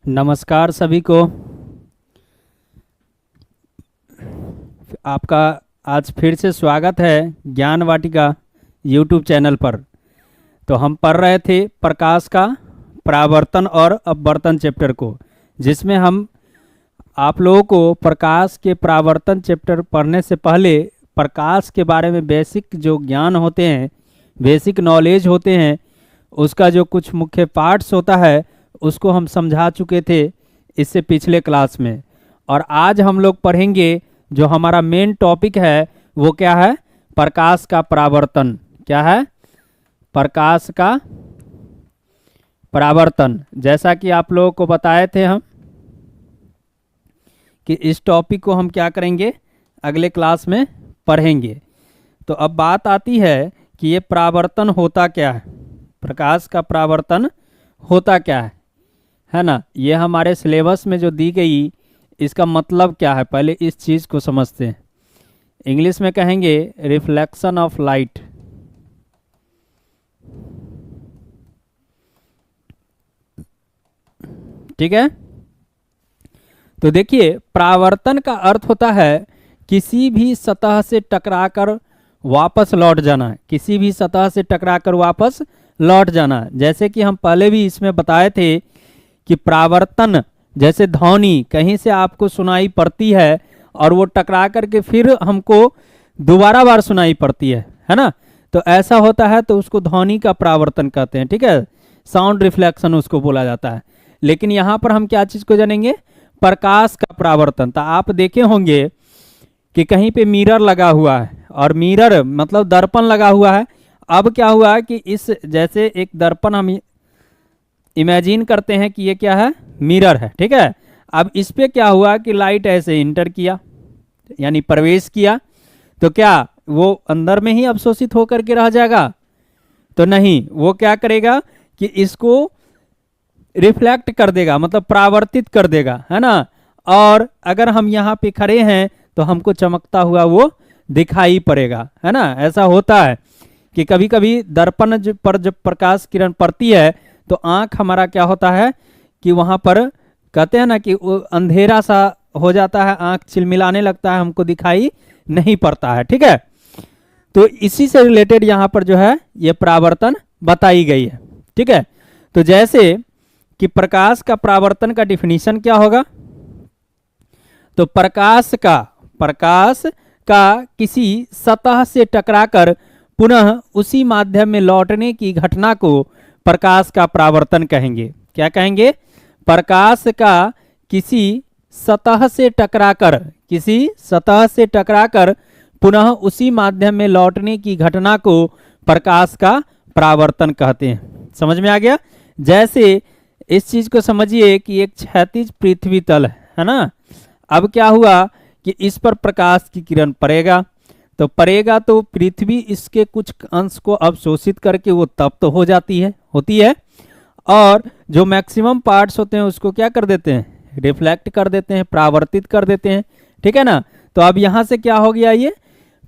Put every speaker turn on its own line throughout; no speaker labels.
नमस्कार सभी को। आपका आज फिर से स्वागत है ज्ञान वाटिका यूट्यूब चैनल पर। तो हम पढ़ रहे थे प्रकाश का परावर्तन और अपवर्तन चैप्टर को, जिसमें हम आप लोगों को प्रकाश के परावर्तन चैप्टर पढ़ने से पहले प्रकाश के बारे में बेसिक जो ज्ञान होते हैं, बेसिक नॉलेज होते हैं, उसका जो कुछ मुख्य पार्ट्स होता है उसको हम समझा चुके थे इससे पिछले क्लास में। और आज हम लोग पढ़ेंगे जो हमारा मेन टॉपिक है वो क्या है, प्रकाश का परावर्तन। क्या है? प्रकाश का परावर्तन। जैसा कि आप लोगों को बताए थे हम कि इस टॉपिक को हम क्या करेंगे, अगले क्लास में पढ़ेंगे। तो अब बात आती है कि ये परावर्तन होता क्या है, प्रकाश का परावर्तन होता क्या है ना। ये हमारे सिलेबस में जो दी गई, इसका मतलब क्या है, पहले इस चीज़ को समझते हैं। इंग्लिश में कहेंगे रिफ्लेक्शन ऑफ लाइट। ठीक है, तो देखिए परावर्तन का अर्थ होता है किसी भी सतह से टकराकर वापस लौट जाना। किसी भी सतह से टकराकर वापस लौट जाना। जैसे कि हम पहले भी इसमें बताए थे कि परावर्तन जैसे ध्वनि कहीं से आपको सुनाई पड़ती है और वो टकरा करके फिर हमको दोबारा बार सुनाई पड़ती है ना। तो ऐसा होता है, तो उसको ध्वनि का परावर्तन कहते हैं। ठीक है, साउंड रिफ्लेक्शन उसको बोला जाता है। लेकिन यहाँ पर हम क्या चीज़ को जानेंगे, प्रकाश का परावर्तन। तो आप देखे होंगे कि कहीं पे मिरर लगा हुआ है, और मिरर मतलब दर्पण लगा हुआ है। अब क्या हुआ है कि इस जैसे एक दर्पण हम इमेजिन करते हैं कि ये क्या है, मिरर है। ठीक है, अब इस पे क्या हुआ कि लाइट ऐसे इंटर किया, यानी प्रवेश किया, तो क्या वो अंदर में ही अवशोषित होकर के रह जाएगा? तो नहीं, वो क्या करेगा कि इसको रिफ्लेक्ट कर देगा, मतलब परावर्तित कर देगा, है ना। और अगर हम यहाँ पे खड़े हैं तो हमको चमकता हुआ वो दिखाई पड़ेगा, है ना। ऐसा होता है कि कभी कभी दर्पण पर जब प्रकाश किरण पड़ती है तो आँख हमारा क्या होता है कि वहाँ पर कहते हैं ना कि वो अंधेरा सा हो जाता है, आँख चिलमिलाने लगता है, हमको दिखाई नहीं पड़ता है। ठीक है, तो इसी से रिलेटेड यहाँ पर जो है ये परावर्तन बताई गई है। ठीक है, तो जैसे कि प्रकाश का परावर्तन का डिफिनीशन क्या होगा, तो प्रकाश का किसी सतह से टकराकर पुनः उसी माध्यम में लौटने की घटना को प्रकाश का परावर्तन कहेंगे। क्या कहेंगे? प्रकाश का किसी सतह से टकराकर पुनः उसी माध्यम में लौटने की घटना को प्रकाश का परावर्तन कहते हैं। समझ में आ गया? जैसे इस चीज को समझिए कि एक क्षैतिज पृथ्वी तल है ना। अब क्या हुआ कि इस पर प्रकाश की किरण पड़ेगा, तो पृथ्वी इसके कुछ अंश को अवशोषित करके वो तप्त हो होती है, और जो मैक्सिमम पार्ट्स होते हैं उसको क्या कर देते हैं, रिफ्लेक्ट कर देते हैं, परावर्तित कर देते हैं। ठीक है ना। तो अब यहाँ से क्या हो गया, ये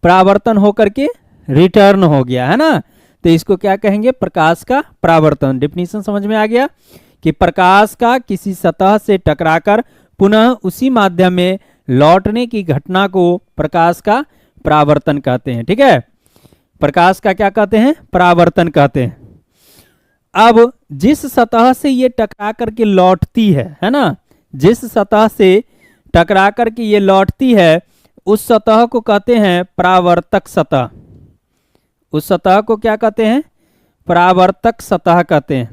परावर्तन होकर के रिटर्न हो गया, है ना। तो इसको क्या कहेंगे, प्रकाश का परावर्तन। डिफिनीशन समझ में आ गया कि प्रकाश का किसी सतह से टकराकर पुनः उसी माध्यम में लौटने की घटना को प्रकाश का परावर्तन कहते हैं। ठीक है, प्रकाश का क्या कहते हैं, परावर्तन कहते हैं। अब जिस सतह से ये टकरा करके लौटती है ना, जिस सतह से टकरा करके ये लौटती है उस सतह को कहते हैं परावर्तक सतह। उस सतह को क्या कहते हैं, परावर्तक सतह कहते हैं।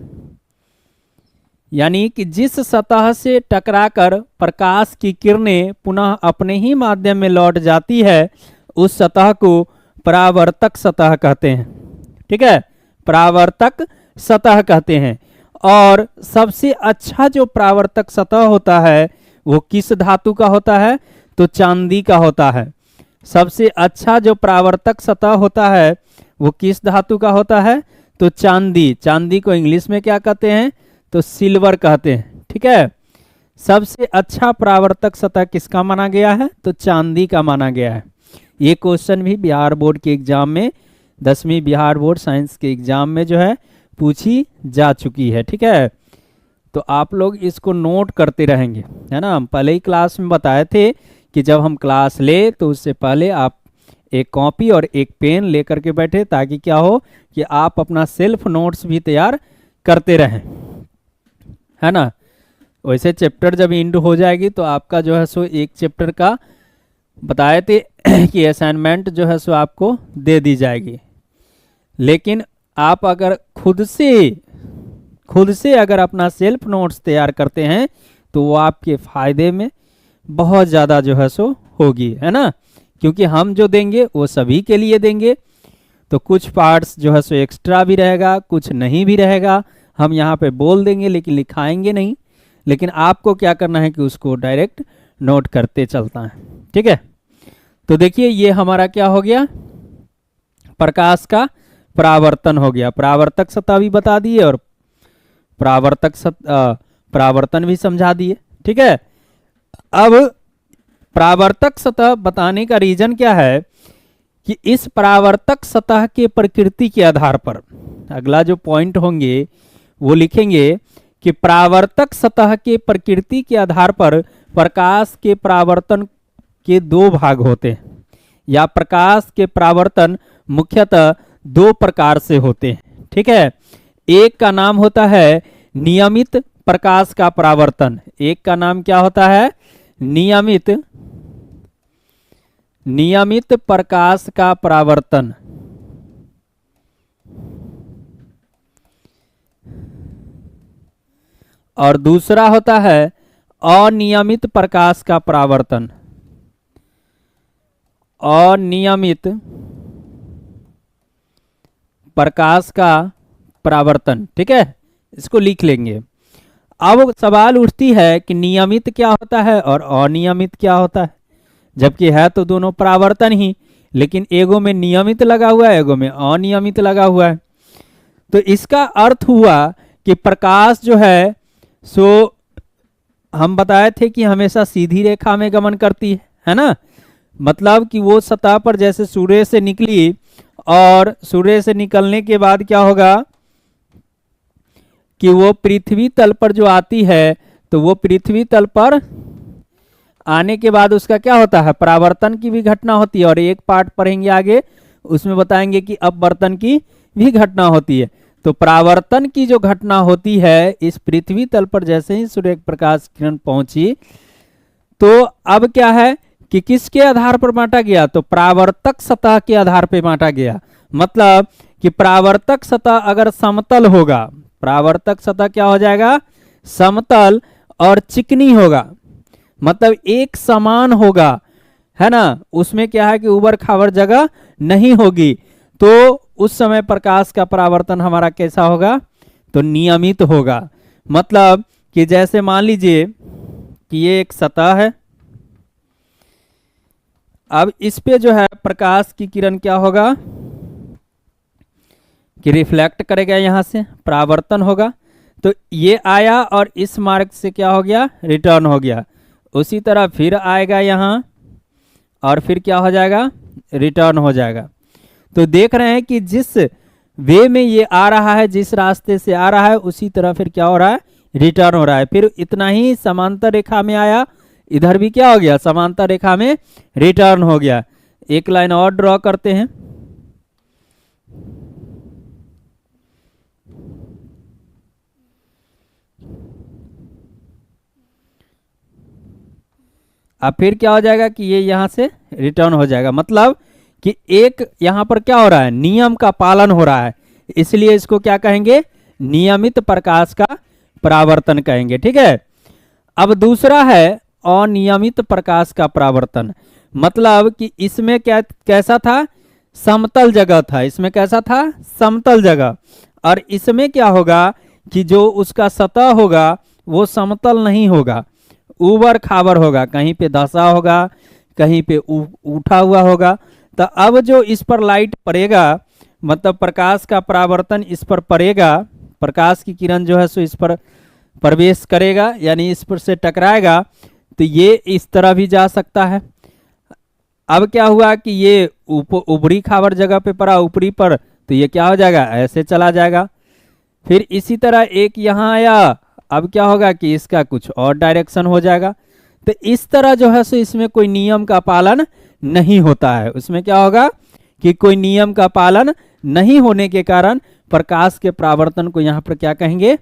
यानी कि जिस सतह से टकराकर प्रकाश की किरणें पुनः अपने ही माध्यम में लौट जाती है उस सतह को परावर्तक सतह कहते हैं। ठीक है, परावर्तक सतह कहते हैं। और सबसे अच्छा जो परावर्तक सतह होता है वो किस धातु का होता है, तो चांदी का होता है। सबसे अच्छा जो परावर्तक सतह होता है वो किस धातु का होता है, तो चांदी। चांदी को इंग्लिश में क्या कहते हैं, तो सिल्वर कहते हैं। ठीक है, सबसे अच्छा परावर्तक सतह किसका माना गया है, तो चांदी का माना गया है। ये क्वेश्चन भी बिहार बोर्ड के एग्जाम में, 10वीं बिहार बोर्ड साइंस के एग्जाम में जो है पूछी जा चुकी है। ठीक है, तो आप लोग इसको नोट करते रहेंगे, है ना। हम पहले ही क्लास में बताए थे कि जब हम क्लास ले तो उससे पहले आप एक कॉपी और एक पेन लेकर के बैठे, ताकि क्या हो कि आप अपना सेल्फ नोट्स भी तैयार करते रहें, है ना। वैसे चैप्टर जब एंड हो जाएगी तो आपका जो है सो एक चैप्टर का बताए थे कि असाइनमेंट जो है सो आपको दे दी जाएगी। लेकिन आप अगर खुद से अगर अपना सेल्फ नोट्स तैयार करते हैं तो वो आपके फायदे में बहुत ज़्यादा जो है सो होगी, है ना। क्योंकि हम जो देंगे वो सभी के लिए देंगे, तो कुछ पार्ट्स जो है सो एक्स्ट्रा भी रहेगा, कुछ नहीं भी रहेगा। हम यहाँ पे बोल देंगे लेकिन लिखाएंगे नहीं, लेकिन आपको क्या करना है कि उसको डायरेक्ट नोट करते चलता है, ठीक है। तो देखिए ये हमारा क्या हो गया, प्रकाश का परावर्तन हो गया। परावर्तक सतह भी बता दिए और परावर्तन भी समझा दिए, ठीक है। अब परावर्तक सतह बताने का रीजन क्या है कि इस परावर्तक सतह के प्रकृति के आधार पर अगला जो पॉइंट होंगे वो लिखेंगे कि परावर्तक सतह के प्रकृति के आधार पर प्रकाश के परावर्तन के दो भाग होते हैं, या प्रकाश के परावर्तन मुख्यतः दो प्रकार से होते हैं, ठीक है। एक का नाम होता है नियमित प्रकाश का परावर्तन। एक का नाम क्या होता है, नियमित प्रकाश का परावर्तन। और दूसरा होता है अनियमित प्रकाश का परावर्तन। अनियमित प्रकाश का परावर्तन, ठीक है, इसको लिख लेंगे। अब सवाल उठती है कि नियमित क्या होता है और अनियमित क्या होता है, जबकि है तो दोनों परावर्तन ही, लेकिन एगो में नियमित लगा हुआ है, एगो में अनियमित लगा हुआ है। तो इसका अर्थ हुआ कि प्रकाश जो है सो हम बताए थे कि हमेशा सीधी रेखा में गमन करती है ना। मतलब कि वो सतह पर जैसे सूर्य से निकली और सूर्य से निकलने के बाद क्या होगा कि वो पृथ्वी तल पर जो आती है तो वो पृथ्वी तल पर आने के बाद उसका क्या होता है, परावर्तन की भी घटना होती है। और एक पार्ट पढ़ेंगे आगे उसमें बताएंगे कि अपवर्तन की भी घटना होती है। तो परावर्तन की जो घटना होती है इस पृथ्वी तल पर जैसे ही सूर्य प्रकाश किरण पहुंची, तो अब क्या है कि किसके आधार पर बांटा गया, तो परावर्तक सतह के आधार पर बांटा गया। मतलब कि परावर्तक सतह अगर समतल होगा, परावर्तक सतह क्या हो जाएगा, समतल और चिकनी होगा, मतलब एक समान होगा, है ना। उसमें क्या है कि उबड़ खाबड़ जगह नहीं होगी, तो उस समय प्रकाश का परावर्तन हमारा कैसा होगा, तो नियमित होगा। मतलब कि जैसे मान लीजिए कि ये एक सतह है, अब इस पे जो है प्रकाश की किरण क्या होगा कि रिफ्लेक्ट करेगा, यहां से परावर्तन होगा। तो ये आया और इस मार्ग से क्या हो गया, रिटर्न हो गया। उसी तरह फिर आएगा यहाँ और फिर क्या हो जाएगा, रिटर्न हो जाएगा। तो देख रहे हैं कि जिस वे में ये आ रहा है, जिस रास्ते से आ रहा है, उसी तरह फिर क्या हो रहा है, रिटर्न हो रहा है। फिर इतना ही समांतर रेखा में आया, इधर भी क्या हो गया, समांतर रेखा में रिटर्न हो गया। एक लाइन और ड्रॉ करते हैं। अब फिर क्या हो जाएगा कि ये यहां से रिटर्न हो जाएगा। मतलब कि एक यहां पर क्या हो रहा है, नियम का पालन हो रहा है, इसलिए इसको क्या कहेंगे, नियमित प्रकाश का परावर्तन कहेंगे, ठीक है। अब दूसरा है अनियमित प्रकाश का परावर्तन। मतलब कि इसमें क्या कैसा था, समतल जगह था, इसमें कैसा था, समतल जगह। और इसमें क्या होगा कि जो उसका सतह होगा वो समतल नहीं होगा, ऊबड़ खाबड़ होगा, कहीं पे धंसा होगा, कहीं पे उठा हुआ होगा। तो अब जो इस पर लाइट पड़ेगा, मतलब प्रकाश का परावर्तन इस पर पड़ेगा, प्रकाश की किरण जो है सो इस पर प्रवेश करेगा, यानी इस पर से टकराएगा, तो ये इस तरह भी जा सकता है। अब क्या हुआ कि ये ऊपरी खाबर जगह पे पड़ा, ऊपरी पर, तो ये क्या हो जाएगा, ऐसे चला जाएगा। फिर इसी तरह एक यहाँ आया अब क्या होगा कि इसका कुछ और डायरेक्शन हो जाएगा। तो इस तरह जो है सो इसमें कोई नियम का पालन नहीं होता है। उसमें क्या होगा कि कोई नियम का पालन नहीं होने के कारण प्रकाश के परावर्तन को यहाँ पर क्या कहेंगे,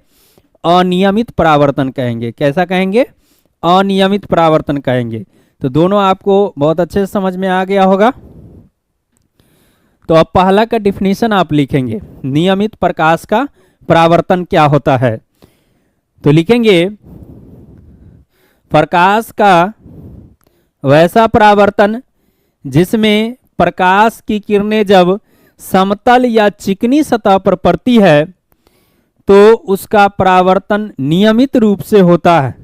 अनियमित परावर्तन कहेंगे। कैसा कहेंगे, अनियमित परावर्तन कहेंगे। तो दोनों आपको बहुत अच्छे से समझ में आ गया होगा। तो अब पहला का डिफिनीशन आप लिखेंगे, नियमित प्रकाश का परावर्तन क्या होता है। तो लिखेंगे प्रकाश का वैसा परावर्तन जिसमें प्रकाश की किरणें जब समतल या चिकनी सतह पर पड़ती है तो उसका परावर्तन नियमित रूप से होता है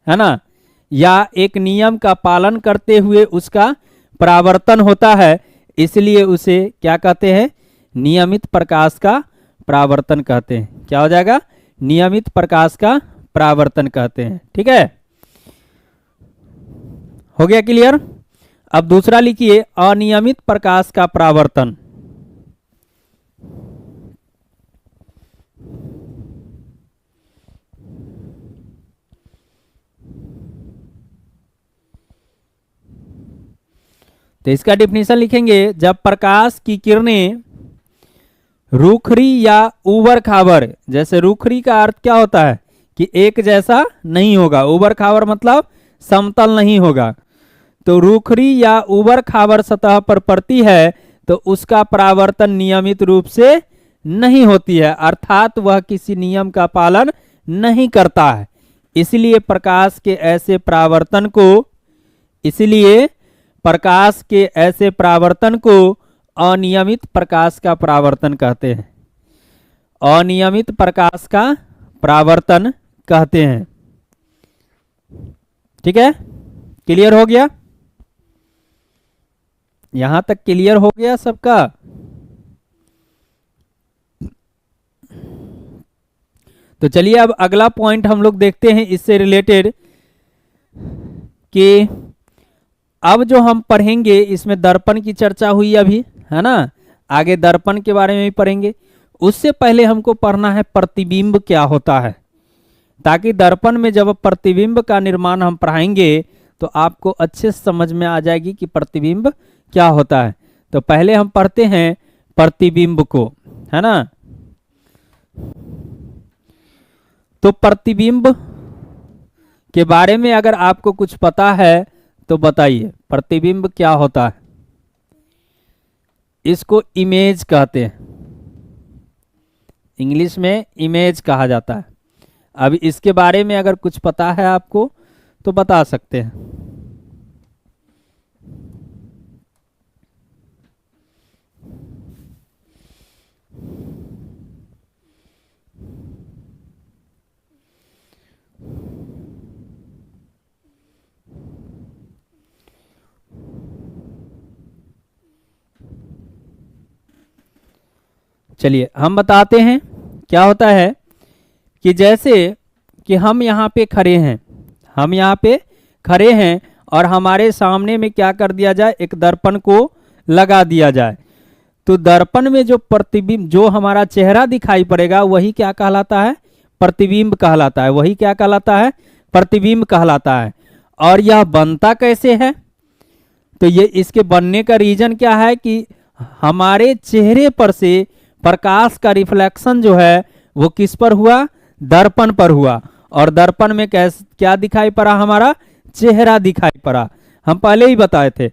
ना, या एक नियम का पालन करते हुए उसका परावर्तन होता है, इसलिए उसे क्या कहते हैं, नियमित प्रकाश का परावर्तन कहते हैं। क्या हो जाएगा, नियमित प्रकाश का परावर्तन कहते हैं। ठीक है, हो गया क्लियर। अब दूसरा लिखिए, अनियमित प्रकाश का परावर्तन। तो इसका डिफिनीशन लिखेंगे, जब प्रकाश की किरणें रूखरी या ऊबड़ खाबड़, जैसे रूखरी का अर्थ क्या होता है कि एक जैसा नहीं होगा, ऊबड़ खाबड़ मतलब समतल नहीं होगा। तो रूखरी या ऊबड़ खाबड़ सतह पर पड़ती है तो उसका परावर्तन नियमित रूप से नहीं होती है, अर्थात वह किसी नियम का पालन नहीं करता है। इसलिए प्रकाश के ऐसे परावर्तन को अनियमित प्रकाश का परावर्तन कहते हैं। अनियमित प्रकाश का परावर्तन कहते हैं। ठीक है, क्लियर हो गया, यहां तक क्लियर हो गया सबका। तो चलिए अब अगला पॉइंट हम लोग देखते हैं इससे रिलेटेड, कि अब जो हम पढ़ेंगे इसमें दर्पण की चर्चा हुई अभी, है ना, आगे दर्पण के बारे में भी पढ़ेंगे। उससे पहले हमको पढ़ना है प्रतिबिंब क्या होता है, ताकि दर्पण में जब प्रतिबिंब का निर्माण हम पढ़ाएंगे तो आपको अच्छे से समझ में आ जाएगी कि प्रतिबिंब क्या होता है। तो पहले हम पढ़ते हैं प्रतिबिंब को, है ना। तो प्रतिबिंब के बारे में अगर आपको कुछ पता है तो बताइए, प्रतिबिंब क्या होता है। इसको इमेज कहते हैं, इंग्लिश में इमेज कहा जाता है। अब इसके बारे में अगर कुछ पता है आपको तो बता सकते हैं। चलिए हम बताते हैं क्या होता है, कि जैसे कि हम यहाँ पे खड़े हैं और हमारे सामने में क्या कर दिया जाए, एक दर्पण को लगा दिया जाए। तो दर्पण में जो प्रतिबिंब, जो हमारा चेहरा दिखाई पड़ेगा वही क्या कहलाता है, प्रतिबिंब कहलाता है। वही क्या कहलाता है, प्रतिबिंब कहलाता है। और यह बनता कैसे है, तो ये इसके बनने का रीजन क्या है कि हमारे चेहरे पर से प्रकाश का रिफ्लेक्शन जो है वो किस पर हुआ, दर्पण पर हुआ। और दर्पण में क्या दिखाई पड़ा, हमारा चेहरा दिखाई पड़ा। हम पहले ही बताए थे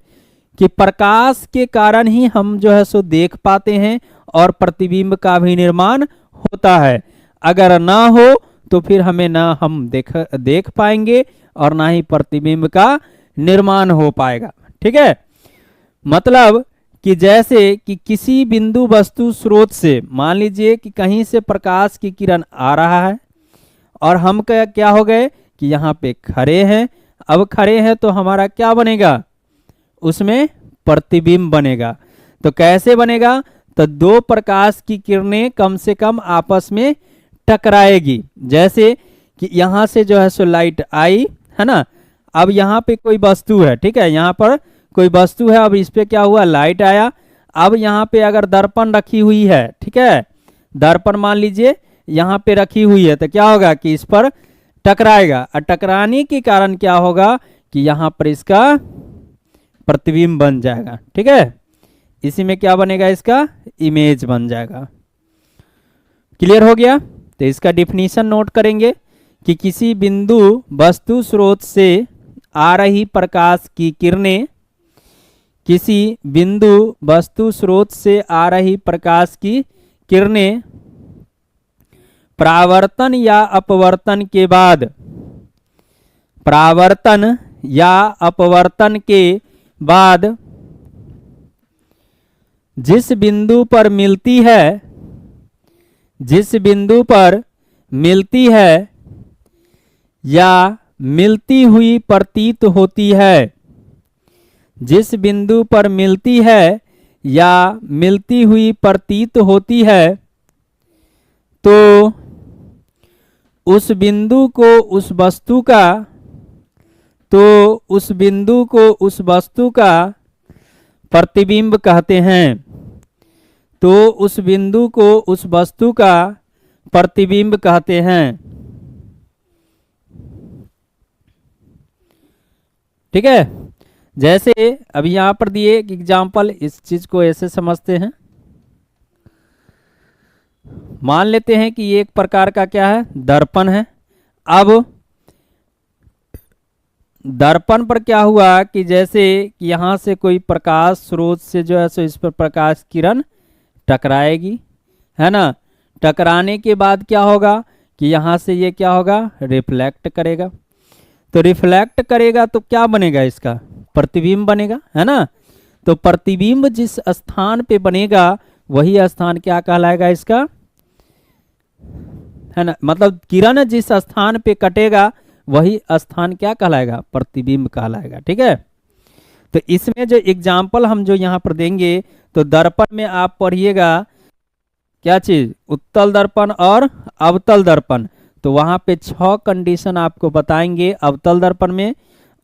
कि प्रकाश के कारण ही हम जो है सो देख पाते हैं और प्रतिबिंब का भी निर्माण होता है। अगर ना हो तो फिर हमें ना हम देख पाएंगे और ना ही प्रतिबिंब का निर्माण हो पाएगा। ठीक है, मतलब कि जैसे कि किसी बिंदु वस्तु स्रोत से, मान लीजिए कि कहीं से प्रकाश की किरण आ रहा है और हम क्या हो गए कि यहाँ पे खड़े हैं। अब खड़े हैं तो हमारा क्या बनेगा, उसमें प्रतिबिंब बनेगा। तो कैसे बनेगा, तो दो प्रकाश की किरणें कम से कम आपस में टकराएगी। जैसे कि यहाँ से जो है सो लाइट आई, है ना, अब यहाँ पे कोई वस्तु है, ठीक है, यहाँ पर कोई वस्तु है, अब इस पे क्या हुआ, लाइट आया। अब यहाँ पे अगर दर्पण रखी हुई है, ठीक है, दर्पण मान लीजिए यहाँ पे रखी हुई है तो क्या होगा कि इस पर टकराएगा, और टकराने के कारण क्या होगा कि यहाँ पर इसका प्रतिबिंब बन जाएगा। ठीक है, इसी में क्या बनेगा, इसका इमेज बन जाएगा। क्लियर हो गया। तो इसका डिफिनीशन नोट करेंगे कि किसी बिंदु वस्तु स्रोत से आ रही प्रकाश की किरणें, किसी बिंदु वस्तु स्रोत से आ रही प्रकाश की किरणें परावर्तन या अपवर्तन के बाद, परावर्तन या अपवर्तन के बाद जिस बिंदु पर मिलती है, जिस बिंदु पर मिलती है या मिलती हुई प्रतीत होती है, जिस बिंदु पर मिलती है या मिलती हुई प्रतीत होती है, तो उस बिंदु को उस वस्तु का, तो उस बिंदु को उस वस्तु का प्रतिबिंब कहते हैं। तो उस बिंदु को उस वस्तु का प्रतिबिंब कहते हैं। ठीक है, जैसे अभी यहां पर दिए एक एग्जाम्पल, इस चीज को ऐसे समझते हैं। मान लेते हैं कि ये एक प्रकार का क्या है, दर्पण है। अब दर्पण पर क्या हुआ कि जैसे कि यहाँ से कोई प्रकाश स्रोत से जो है सो इस पर प्रकाश किरण टकराएगी, है ना। टकराने के बाद क्या होगा कि यहाँ से ये क्या होगा, रिफ्लेक्ट करेगा। तो रिफ्लेक्ट करेगा तो क्या बनेगा, इसका प्रतिबिंब बनेगा, है ना। तो प्रतिबिंब जिस स्थान पे बनेगा वही स्थान क्या कहलाएगा, इसका, है ना। मतलब किरण जिस स्थान पे कटेगा वही स्थान क्या कहलाएगा, प्रतिबिंब कहलाएगा। ठीक है, तो इसमें जो एग्जाम्पल हम जो यहाँ पर देंगे, तो दर्पण में आप पढ़िएगा क्या चीज, उत्तल दर्पण और अवतल दर्पण। तो वहाँ पे 6 कंडीशन आपको बताएंगे अवतल दर्पण में,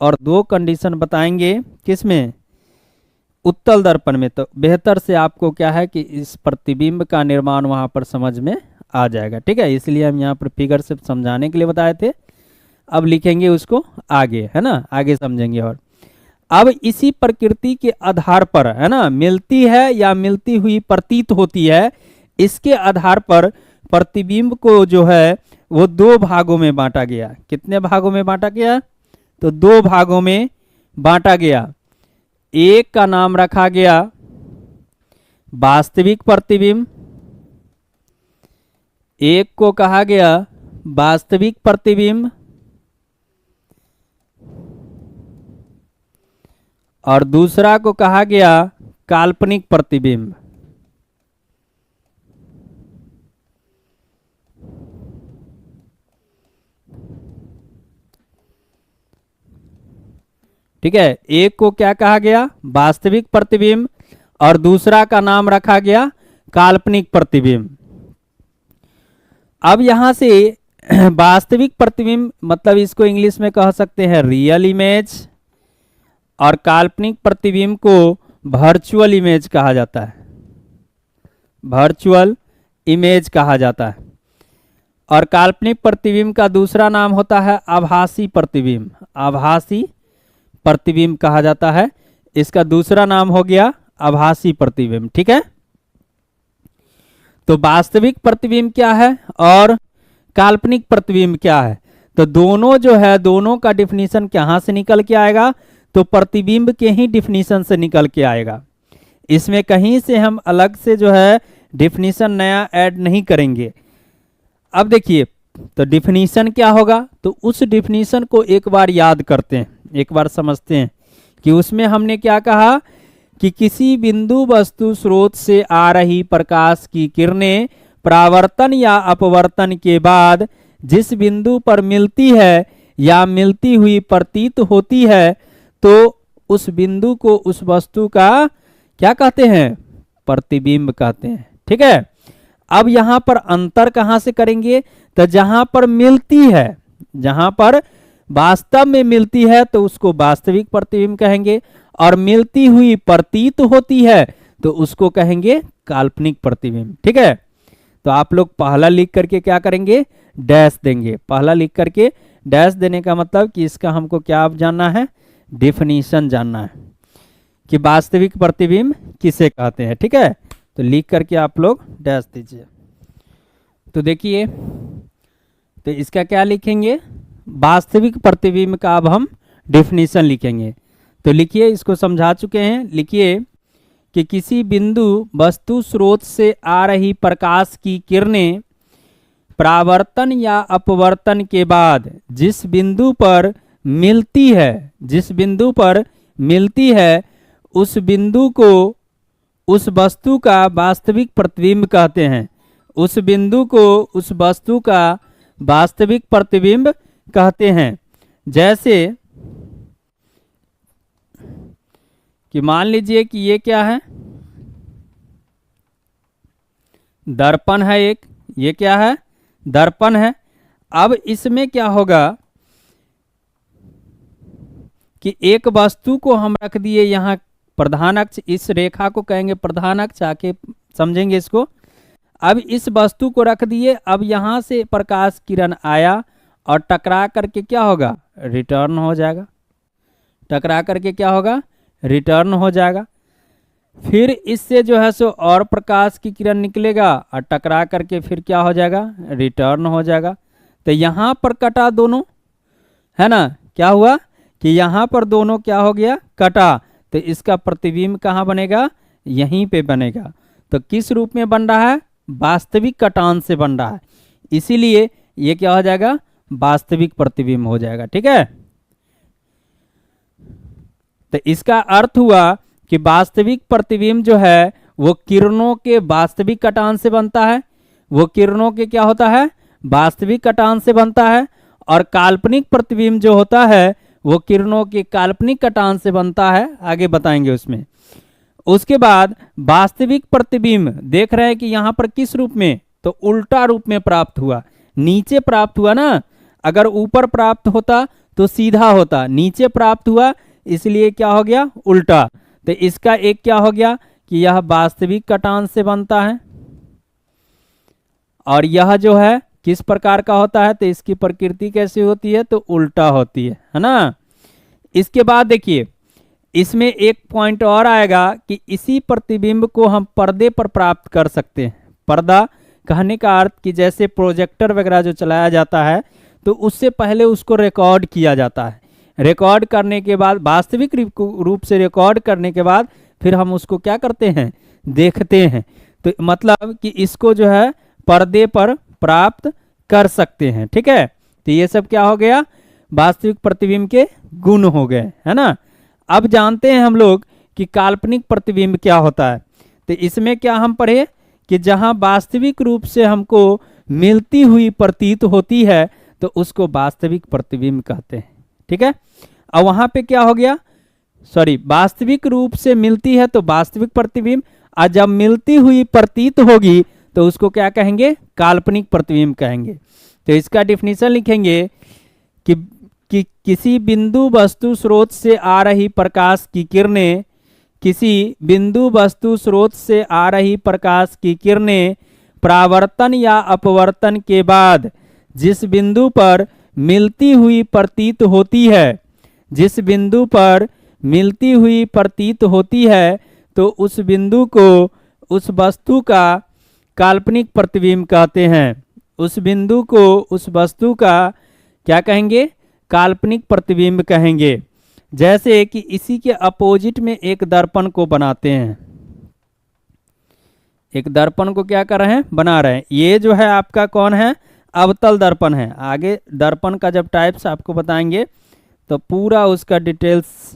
और 2 कंडीशन बताएंगे किसमें, उत्तल दर्पण में। तो बेहतर से आपको क्या है कि इस प्रतिबिंब का निर्माण वहाँ पर समझ में आ जाएगा। ठीक है, इसलिए हम यहाँ पर फिगर से समझाने के लिए बताए थे। अब लिखेंगे उसको आगे, है ना, आगे समझेंगे। और अब इसी प्रकृति के आधार पर, है ना, मिलती है या मिलती हुई प्रतीत होती है, इसके आधार पर प्रतिबिंब को जो है वो 2 भागों में बांटा गया। कितने भागों में बांटा गया, तो 2 भागों में बांटा गया। एक का नाम रखा गया वास्तविक प्रतिबिंब, एक को कहा गया वास्तविक प्रतिबिंब, और दूसरा को कहा गया काल्पनिक प्रतिबिंब। ठीक है, एक को क्या कहा गया, वास्तविक प्रतिबिंब, और दूसरा का नाम रखा गया काल्पनिक प्रतिबिंब। अब यहां से वास्तविक प्रतिबिंब मतलब इसको इंग्लिश में कह सकते हैं रियल इमेज, और काल्पनिक प्रतिबिंब को वर्चुअल इमेज कहा जाता है, वर्चुअल इमेज कहा जाता है। और काल्पनिक प्रतिबिंब का दूसरा नाम होता है आभासी प्रतिबिंब, आभासी प्रतिबिंब कहा जाता है। इसका दूसरा नाम हो गया आभासी प्रतिबिंब। ठीक है, तो वास्तविक प्रतिबिंब क्या है और काल्पनिक प्रतिबिंब क्या है, तो दोनों जो है, दोनों का डिफिनीशन कहाँ से निकल के आएगा, तो प्रतिबिंब के ही डिफिनीशन से निकल के आएगा। इसमें कहीं से हम अलग से जो है डिफिनीशन नया ऐड नहीं करेंगे। अब देखिए, तो डिफिनीशन क्या होगा, तो उस डिफिनीशन को एक बार याद करते हैं, एक बार समझते हैं कि उसमें हमने क्या कहा कि किसी बिंदु वस्तु स्रोत से आ रही प्रकाश की किरणें परावर्तन या अपवर्तन के बाद जिस बिंदु पर मिलती है या मिलती हुई प्रतीत होती है, तो उस बिंदु को उस वस्तु का क्या कहते हैं, प्रतिबिंब कहते हैं। ठीक है, अब यहां पर अंतर कहां से करेंगे, तो जहां पर मिलती है, जहां पर वास्तव में मिलती है तो उसको वास्तविक प्रतिबिंब कहेंगे, और मिलती हुई प्रतीत होती है तो उसको कहेंगे काल्पनिक प्रतिबिंब। ठीक है, तो आप लोग पहला लिख करके क्या करेंगे, डैश देंगे। पहला लिख करके डैश देने का मतलब कि इसका हमको क्या अब जानना है, डिफिनीशन जानना है कि वास्तविक प्रतिबिंब किसे कहते हैं। ठीक है, तो लिख करके आप लोग डैश दीजिए। तो देखिए, तो इसका क्या लिखेंगे, वास्तविक प्रतिबिंब का अब हम डिफिनीशन लिखेंगे। तो लिखिए, इसको समझा चुके हैं। लिखिए कि किसी बिंदु वस्तु स्रोत से आ रही प्रकाश की किरणें परावर्तन या अपवर्तन के बाद जिस बिंदु पर मिलती है, जिस बिंदु पर मिलती है, उस बिंदु को उस वस्तु का वास्तविक प्रतिबिंब कहते हैं। उस बिंदु को उस वस्तु का वास्तविक प्रतिबिंब कहते हैं। जैसे कि मान लीजिए कि ये क्या है, दर्पण है एक, ये क्या है, दर्पण है। अब इसमें क्या होगा कि एक वस्तु को हम रख दिए यहाँ प्रधान अक्ष, इस रेखा को कहेंगे प्रधान अक्ष, आके समझेंगे इसको। अब इस वस्तु को रख दिए, अब यहाँ से प्रकाश किरण आया और टकरा करके क्या होगा, रिटर्न हो जाएगा। टकरा करके क्या होगा, रिटर्न हो जाएगा। फिर इससे जो है सो और प्रकाश की किरण निकलेगा और टकरा करके फिर क्या हो जाएगा, रिटर्न हो जाएगा। तो यहाँ पर कटा दोनों, है ना, क्या हुआ कि यहाँ पर दोनों क्या हो गया, कटा। तो इसका प्रतिबिंब कहाँ बनेगा, यहीं पे बनेगा। तो किस रूप में बन रहा है, वास्तविक कटान से बन रहा है, इसीलिए ये क्या हो जाएगा, वास्तविक प्रतिबिंब हो जाएगा। ठीक है, तो इसका अर्थ हुआ कि वास्तविक प्रतिबिंब जो है वो किरणों के वास्तविक कटान से बनता है, वो किरणों के क्या होता है, वास्तविक कटान से बनता है। और काल्पनिक प्रतिबिंब जो होता है वो किरणों के काल्पनिक कटान से बनता है, आगे बताएंगे उसमें। उसके बाद वास्तविक प्रतिबिंब देख रहे हैं कि यहाँ पर किस रूप में, तो उल्टा रूप में प्राप्त हुआ, नीचे प्राप्त हुआ ना। अगर ऊपर प्राप्त होता तो सीधा होता, नीचे प्राप्त हुआ इसलिए क्या हो गया, उल्टा। तो इसका एक क्या हो गया कि यह वास्तविक कटान से बनता है और यह जो है किस प्रकार का होता है, तो इसकी प्रकृति कैसी होती है, तो उल्टा होती है ना। इसके बाद देखिए, इसमें एक पॉइंट और आएगा कि इसी प्रतिबिंब को हम पर्दे पर प्राप्त कर सकते हैं। पर्दा कहने का अर्थ कि जैसे प्रोजेक्टर वगैरह जो चलाया जाता है तो उससे पहले उसको रिकॉर्ड किया जाता है। रिकॉर्ड करने के बाद, वास्तविक रूप से रिकॉर्ड करने के बाद फिर हम उसको क्या करते हैं, देखते हैं। तो मतलब कि इसको जो है पर्दे पर प्राप्त कर सकते हैं। ठीक है, तो ये सब क्या हो गया, वास्तविक प्रतिबिंब के गुण हो गए, है ना। अब जानते हैं हम लोग कि काल्पनिक प्रतिबिंब क्या होता है। तो इसमें क्या हम पढ़े कि जहां वास्तविक रूप से हमको मिलती हुई प्रतीत होती है तो उसको वास्तविक प्रतिबिंब कहते हैं। ठीक है, अब वहां पे क्या हो गया, सॉरी, वास्तविक रूप से मिलती है तो वास्तविक प्रतिबिंब, और जब मिलती हुई प्रतीत होगी तो उसको क्या कहेंगे, काल्पनिक प्रतिबिंब कहेंगे। तो इसका डिफिनीशन लिखेंगे कि किसी बिंदु वस्तु स्रोत से आ रही प्रकाश की किरणें, किसी बिंदु वस्तु स्रोत से आ रही प्रकाश की किरणें परावर्तन या अपवर्तन के बाद जिस बिंदु पर मिलती हुई प्रतीत होती है, जिस बिंदु पर मिलती हुई प्रतीत होती है, तो उस बिंदु को उस वस्तु का काल्पनिक प्रतिबिंब कहते हैं। उस बिंदु को उस वस्तु का क्या कहेंगे, काल्पनिक प्रतिबिंब कहेंगे। जैसे कि इसी के अपोजिट में एक दर्पण को बनाते हैं, एक दर्पण को क्या कर रहे हैं, बना रहे हैं। ये जो है आपका कौन है, अवतल दर्पण है। आगे दर्पण का जब टाइप्स आपको बताएंगे तो पूरा उसका डिटेल्स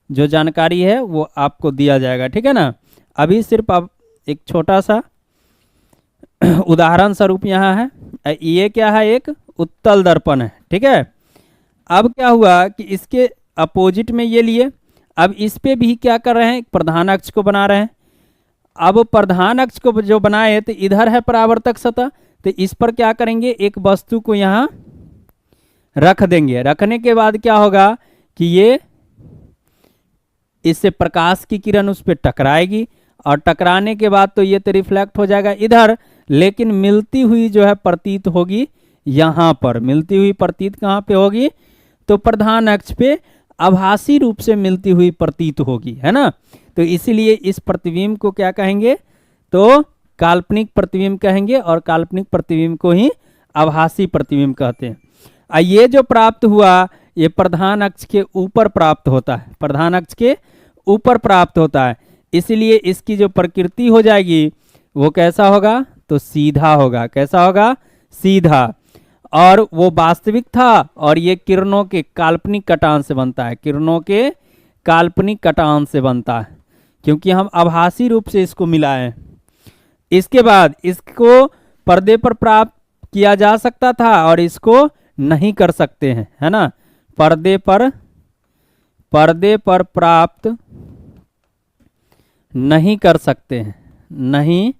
जो जानकारी है वो आपको दिया जाएगा। ठीक है ना, अभी सिर्फ अब एक छोटा सा उदाहरण स्वरूप यहाँ है। ये क्या है, एक उत्तल दर्पण है। ठीक है, अब क्या हुआ कि इसके अपोजिट में ये लिए, अब इस पे भी क्या कर रहे हैं, प्रधान अक्ष को बना रहे हैं। अब प्रधान अक्ष को जो बनाए तो इधर है परावर्तक सतह, तो इस पर क्या करेंगे, एक वस्तु को यहाँ रख देंगे। रखने के बाद क्या होगा कि ये इससे प्रकाश की किरण उस पर टकराएगी और टकराने के बाद तो ये तो रिफ्लेक्ट हो जाएगा इधर, लेकिन मिलती हुई जो है प्रतीत होगी यहाँ पर। मिलती हुई प्रतीत कहाँ पे होगी? तो प्रधान अक्ष पे आभासी रूप से मिलती हुई प्रतीत होगी, है ना। तो इसीलिए इस प्रतिबिंब को क्या कहेंगे? तो काल्पनिक प्रतिबिंब कहेंगे, और काल्पनिक प्रतिबिंब को ही आभासी प्रतिबिंब कहते हैं। ये जो प्राप्त हुआ ये प्रधान अक्ष के ऊपर प्राप्त होता है, प्रधान अक्ष के ऊपर प्राप्त होता है, इसलिए इसकी जो प्रकृति हो जाएगी वो कैसा होगा? तो सीधा होगा। कैसा होगा? सीधा। और वो वास्तविक था, और ये किरणों के काल्पनिक कटान से बनता है, किरणों के काल्पनिक कटान से बनता है, क्योंकि हम आभासी रूप से इसको मिलाए हैं। इसके बाद इसको पर्दे पर प्राप्त किया जा सकता था और इसको नहीं कर सकते हैं, है ना। पर्दे पर प्राप्त नहीं कर सकते हैं, नहीं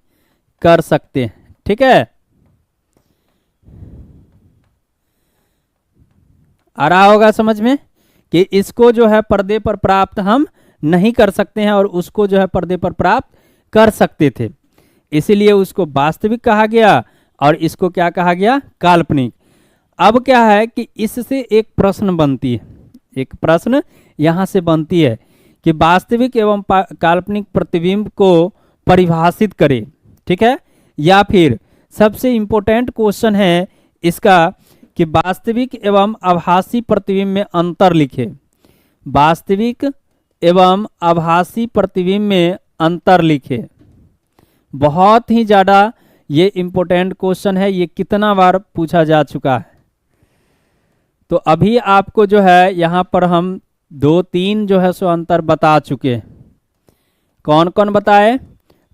कर सकते हैं, ठीक है। आ रहा होगा समझ में कि इसको जो है पर्दे पर प्राप्त हम नहीं कर सकते हैं और उसको जो है पर्दे पर प्राप्त कर सकते थे, इसीलिए उसको वास्तविक कहा गया और इसको क्या कहा गया? काल्पनिक। अब क्या है कि इससे एक प्रश्न बनती है, एक प्रश्न यहां से बनती है कि वास्तविक एवं काल्पनिक प्रतिबिंब को परिभाषित करें, ठीक है। या फिर सबसे इंपॉर्टेंट क्वेश्चन है इसका कि वास्तविक एवं आभासी प्रतिबिंब में अंतर लिखे। वास्तविक एवं आभासी प्रतिबिंब में अंतर लिखे। बहुत ही ज़्यादा ये इंपॉर्टेंट क्वेश्चन है, ये कितना बार पूछा जा चुका है। तो अभी आपको जो है यहाँ पर हम 2-3 जो है सो अंतर बता चुके हैं। कौन कौन बताए?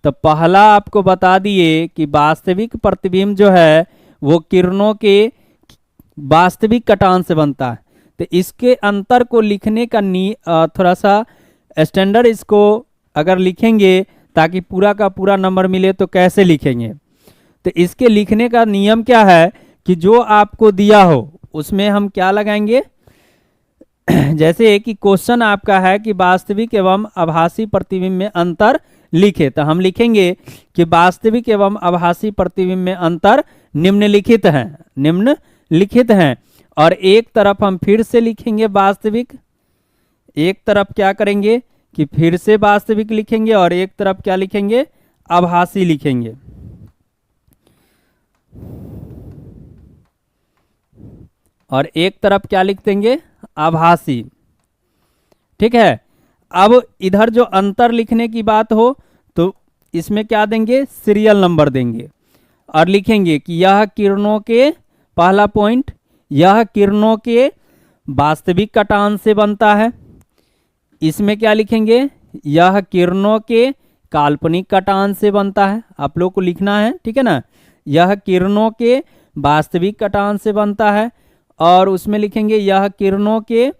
तो पहला आपको बता दिए कि वास्तविक प्रतिबिंब जो है वो किरणों के वास्तविक कटान से बनता है। तो इसके अंतर को लिखने का थोड़ा सा स्टैंडर्ड इसको अगर लिखेंगे ताकि पूरा का पूरा नंबर मिले तो कैसे लिखेंगे? तो इसके लिखने का नियम क्या है कि जो आपको दिया हो उसमें हम क्या लगाएंगे? जैसे कि क्वेश्चन आपका है कि वास्तविक एवं आभासी प्रतिबिंब में अंतर लिखे, तो हम लिखेंगे कि वास्तविक एवं आभासी प्रतिबिंब में अंतर निम्नलिखित हैं, निम्नलिखित हैं। और एक तरफ हम फिर से लिखेंगे वास्तविक, एक तरफ क्या करेंगे कि फिर से वास्तविक लिखेंगे और एक तरफ क्या लिखेंगे? आभासी लिखेंगे। और एक तरफ क्या लिख देंगे? आभासी, ठीक है। अब इधर जो अंतर लिखने की बात हो तो इसमें क्या देंगे? सीरियल नंबर देंगे और लिखेंगे कि यह किरणों के, पहला पॉइंट, यह किरणों के वास्तविक कटान से बनता है। इसमें क्या लिखेंगे? यह किरणों के काल्पनिक कटान से बनता है। आप लोग को लिखना है, ठीक है ना। यह किरणों के वास्तविक कटान से बनता है, और उसमें लिखेंगे यह किरणों के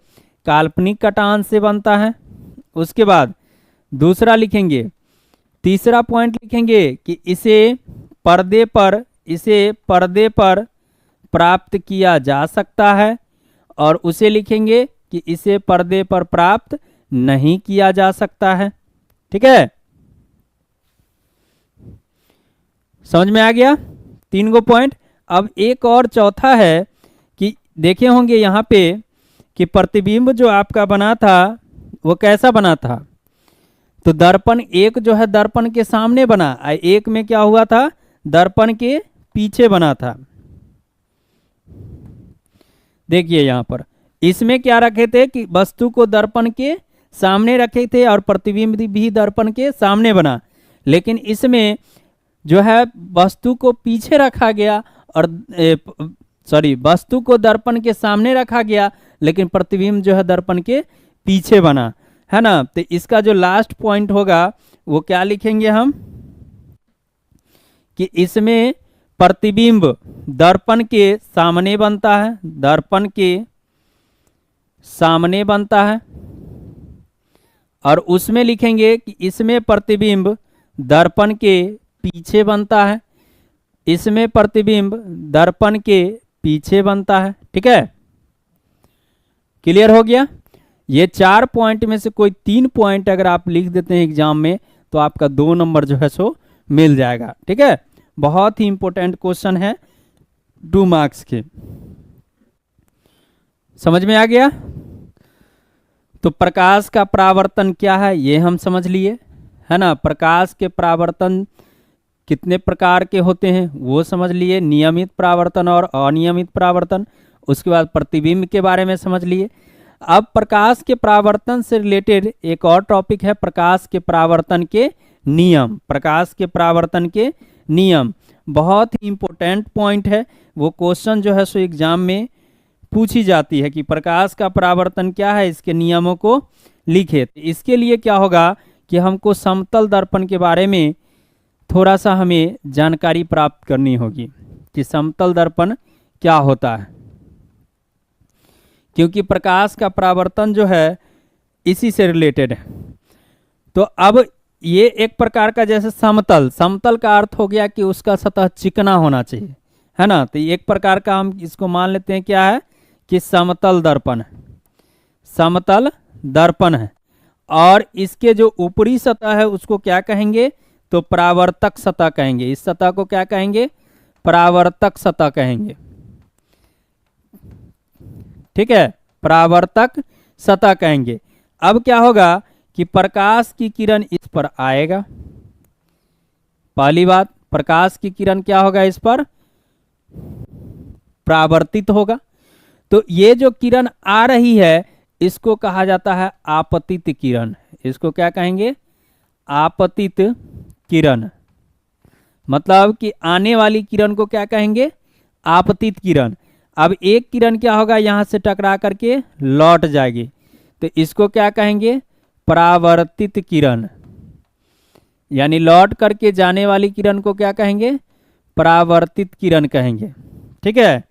काल्पनिक कटान से बनता है। उसके बाद दूसरा लिखेंगे, तीसरा पॉइंट लिखेंगे कि इसे पर्दे पर प्राप्त किया जा सकता है, और उसे लिखेंगे कि इसे पर्दे पर प्राप्त नहीं किया जा सकता है, ठीक है। समझ में आ गया 3 गो पॉइंट। अब एक और चौथा है कि देखे होंगे यहाँ पे कि प्रतिबिंब जो आपका बना था वो कैसा बना था? तो दर्पण एक जो है दर्पण के सामने बना, एक में क्या हुआ था? दर्पण के पीछे बना था। देखिए यहाँ पर इसमें क्या रखे थे कि वस्तु को दर्पण के सामने रखे थे और प्रतिबिंब भी दर्पण के सामने बना, लेकिन इसमें जो है वस्तु को पीछे रखा गया और वस्तु को दर्पण के सामने रखा गया लेकिन प्रतिबिंब जो है दर्पण के पीछे बना, है ना। तो इसका जो लास्ट पॉइंट होगा वो क्या लिखेंगे हम कि इसमें प्रतिबिंब दर्पण के सामने बनता है, दर्पण के सामने बनता है, और उसमें लिखेंगे कि इसमें प्रतिबिंब दर्पण के पीछे बनता है, इसमें प्रतिबिंब दर्पण के पीछे बनता है, ठीक है। क्लियर हो गया? ये 4 पॉइंट में से कोई 3 पॉइंट अगर आप लिख देते हैं एग्जाम में तो आपका 2 नंबर जो है सो मिल जाएगा। ठीक है, बहुत ही इंपॉर्टेंट क्वेश्चन है 2 मार्क्स के। समझ में आ गया? तो प्रकाश का परावर्तन क्या है ये हम समझ लिए, है ना। प्रकाश के परावर्तन कितने प्रकार के होते हैं वो समझ लिए, नियमित परावर्तन और अनियमित परावर्तन। उसके बाद प्रतिबिंब के बारे में समझ लिए। अब प्रकाश के परावर्तन से रिलेटेड एक और टॉपिक है प्रकाश के परावर्तन के नियम। प्रकाश के परावर्तन के नियम बहुत ही इंपॉर्टेंट पॉइंट है, वो क्वेश्चन जो है सो एग्जाम में पूछी जाती है कि प्रकाश का परावर्तन क्या है, इसके नियमों को लिखे। तो इसके लिए क्या होगा कि हमको समतल दर्पण के बारे में थोड़ा सा हमें जानकारी प्राप्त करनी होगी कि समतल दर्पण क्या होता है, क्योंकि प्रकाश का परावर्तन जो है इसी से रिलेटेड है। तो अब ये एक प्रकार का जैसे समतल, समतल का अर्थ हो गया कि उसका सतह चिकना होना चाहिए, है ना। तो एक प्रकार का हम इसको मान लेते हैं क्या है कि समतल दर्पण है, समतल दर्पण है। और इसके जो ऊपरी सतह है उसको क्या कहेंगे, तो परावर्तक सतह कहेंगे। इस सतह को क्या कहेंगे, परावर्तक सतह कहेंगे। ठीक है, परावर्तक सतह कहेंगे। अब क्या होगा कि प्रकाश की किरण इस पर आएगा। पहली बात, प्रकाश की किरण क्या होगा, इस पर परावर्तित होगा। तो ये जो किरण आ रही है इसको कहा जाता है आपतित किरण। इसको क्या कहेंगे, आपतित किरण। मतलब कि आने वाली किरण को क्या कहेंगे, आपतित किरण। अब एक किरण क्या होगा, यहां से टकरा करके लौट जाएगी, तो इसको क्या कहेंगे, परावर्तित किरण। यानी लौट करके जाने वाली किरण को क्या कहेंगे, परावर्तित किरण कहेंगे। ठीक है,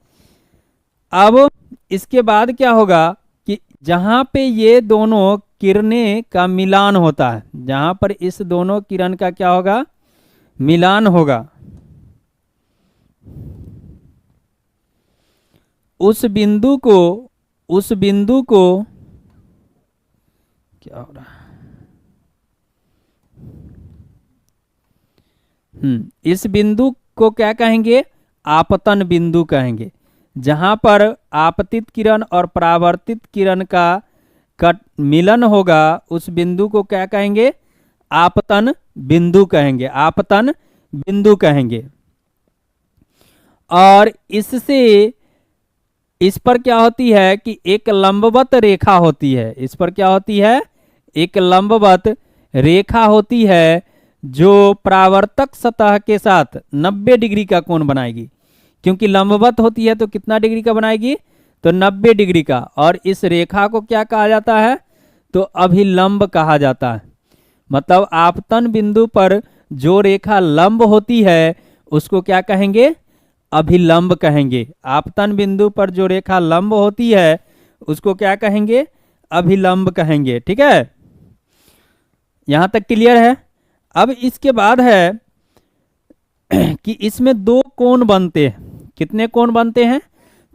अब इसके बाद क्या होगा कि जहां पे ये दोनों किरणें का मिलान होता है, जहां पर इस दोनों किरण का क्या होगा, मिलान होगा, उस बिंदु को क्या हो रहा है, इस बिंदु को क्या कहेंगे, आपतन बिंदु कहेंगे। जहां पर आपतित किरण और परावर्तित किरण का मिलन होगा उस बिंदु को क्या कहेंगे, आपतन बिंदु कहेंगे, आपतन बिंदु कहेंगे। और इससे इस पर क्या होती है कि एक लंबवत रेखा होती है, इस पर क्या होती है, एक लंबवत रेखा होती है जो परावर्तक सतह के साथ 90 डिग्री का कोण बनाएगी। क्योंकि लंबवत होती है तो कितना डिग्री का बनाएगी, तो 90 डिग्री का। और इस रेखा को क्या कहा जाता है, तो अभिलंब कहा जाता है। मतलब आपतन बिंदु पर जो रेखा लंब होती है उसको क्या कहेंगे, अभिलंब कहेंगे। आपतन बिंदु पर जो रेखा लंब होती है उसको क्या कहेंगे, अभिलंब कहेंगे। ठीक है, यहां तक क्लियर है। अब इसके बाद है कि इसमें 2 कोण बनते हैं। कितने कोण बनते हैं,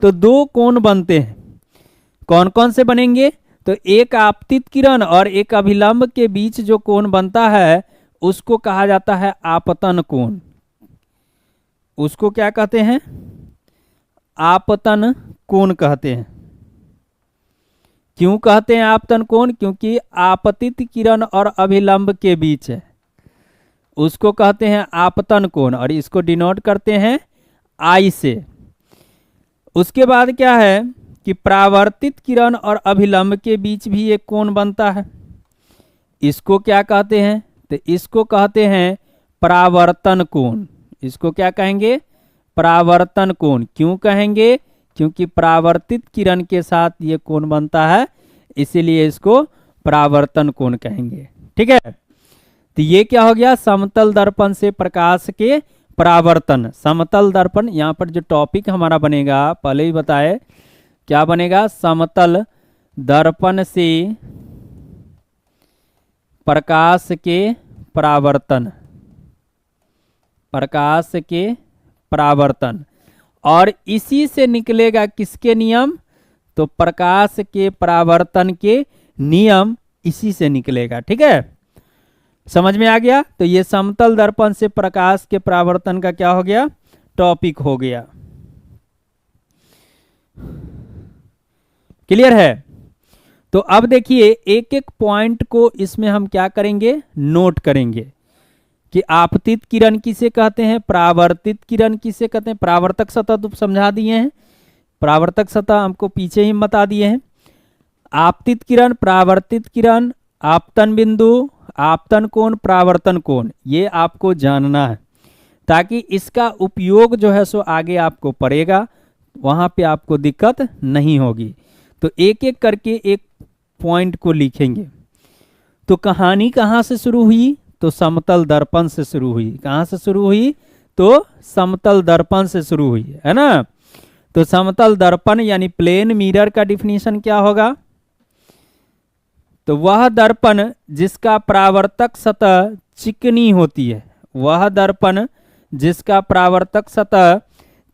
तो 2 कोण बनते हैं। कौन कौन से बनेंगे, तो एक आपतित किरण और एक अभिलंब के बीच जो कोण बनता है उसको कहा जाता है आपतन कोण। उसको क्या कहते हैं, आपतन कोण कहते हैं। क्यों कहते हैं आपतन कोण, क्योंकि आपतित किरण और अभिलंब के बीच है, उसको कहते हैं आपतन कोण। और इसको डिनोट करते हैं आई से। उसके बाद क्या है कि परावर्तित किरण और अभिलंब के बीच भी एक कोण बनता है, इसको क्या कहते हैं, तो इसको कहते हैं परावर्तन कोण। इसको क्या कहेंगे, परावर्तन कोण। क्यों कहेंगे, क्योंकि परावर्तित किरण के साथ ये कोण बनता है, इसीलिए इसको परावर्तन कोण कहेंगे। ठीक है, तो ये क्या हो गया, समतल दर्पण से प्रकाश के परावर्तन। समतल दर्पण, यहाँ पर जो टॉपिक हमारा बनेगा पहले ही बताए क्या बनेगा, समतल दर्पण से प्रकाश के परावर्तन, प्रकाश के परावर्तन। और इसी से निकलेगा किसके नियम, तो प्रकाश के परावर्तन के नियम इसी से निकलेगा। ठीक है, समझ में आ गया? तो ये समतल दर्पण से प्रकाश के परावर्तन का क्या हो गया, टॉपिक हो गया। क्लियर है? तो अब देखिए एक एक पॉइंट को इसमें हम क्या करेंगे, नोट करेंगे कि आपतित किरण किसे कहते हैं, परावर्तित किरण किसे कहते हैं। परावर्तक सतह तो समझा दिए हैं, परावर्तक सतह हमको पीछे ही बता दिए हैं। आपतित किरण, परावर्तित किरण, आपतन बिंदु, आपतन कोण, परावर्तन कोण, ये आपको जानना है ताकि इसका उपयोग जो है सो आगे आपको पड़ेगा, वहां पे आपको दिक्कत नहीं होगी। तो एक एक करके एक पॉइंट को लिखेंगे। तो कहानी कहाँ से शुरू हुई, तो समतल दर्पण से शुरू हुई। कहाँ से शुरू हुई, तो समतल दर्पण से शुरू हुई, है ना। तो समतल दर्पण यानी प्लेन मिरर का डिफिनीशन क्या होगा, तो वह दर्पण जिसका परावर्तक सतह चिकनी होती है, वह दर्पण जिसका परावर्तक सतह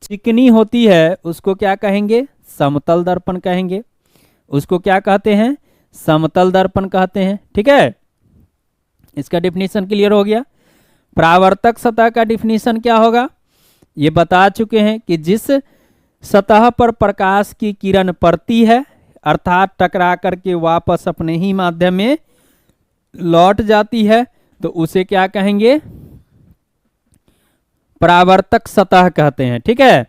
चिकनी होती है उसको क्या कहेंगे, समतल दर्पण कहेंगे। उसको क्या कहते हैं, समतल दर्पण कहते हैं। ठीक है, इसका डिफिनीशन क्लियर हो गया। परावर्तक सतह का डिफिनीशन क्या होगा, ये बता चुके हैं कि जिस सतह पर प्रकाश की किरण पड़ती है अर्थात टकरा करके वापस अपने ही माध्यम में लौट जाती है, तो उसे क्या कहेंगे, परावर्तक सतह कहते हैं। ठीक है,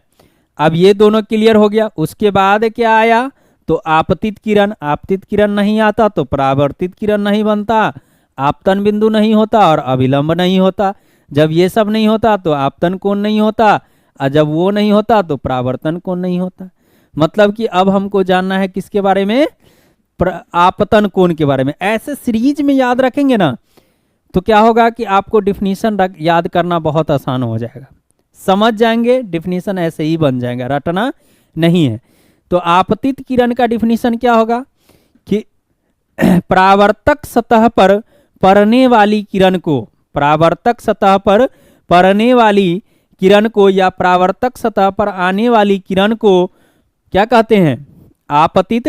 अब ये दोनों क्लियर हो गया। उसके बाद क्या आया, तो आपतित किरण। आपतित किरण नहीं आता तो परावर्तित किरण नहीं बनता, आपतन बिंदु नहीं होता और अभिलंब नहीं होता। जब ये सब नहीं होता तो आपतन कोण नहीं होता, और जब वो नहीं होता तो परावर्तन कोण नहीं होता। मतलब कि अब हमको जानना है किसके बारे में, आपतन कोण के बारे में। ऐसे सीरीज में याद रखेंगे ना तो क्या होगा कि आपको डिफिनीशन याद करना बहुत आसान हो जाएगा, समझ जाएंगे, डिफिनीशन ऐसे ही बन जाएगा, रटना नहीं है। तो आपतित किरण का डिफिनीशन क्या होगा कि परावर्तक सतह पर पड़ने वाली किरण को, परावर्तक सतह पर पड़ने वाली किरण को या परावर्तक सतह पर आने वाली किरण को क्या कहते हैं, आपतित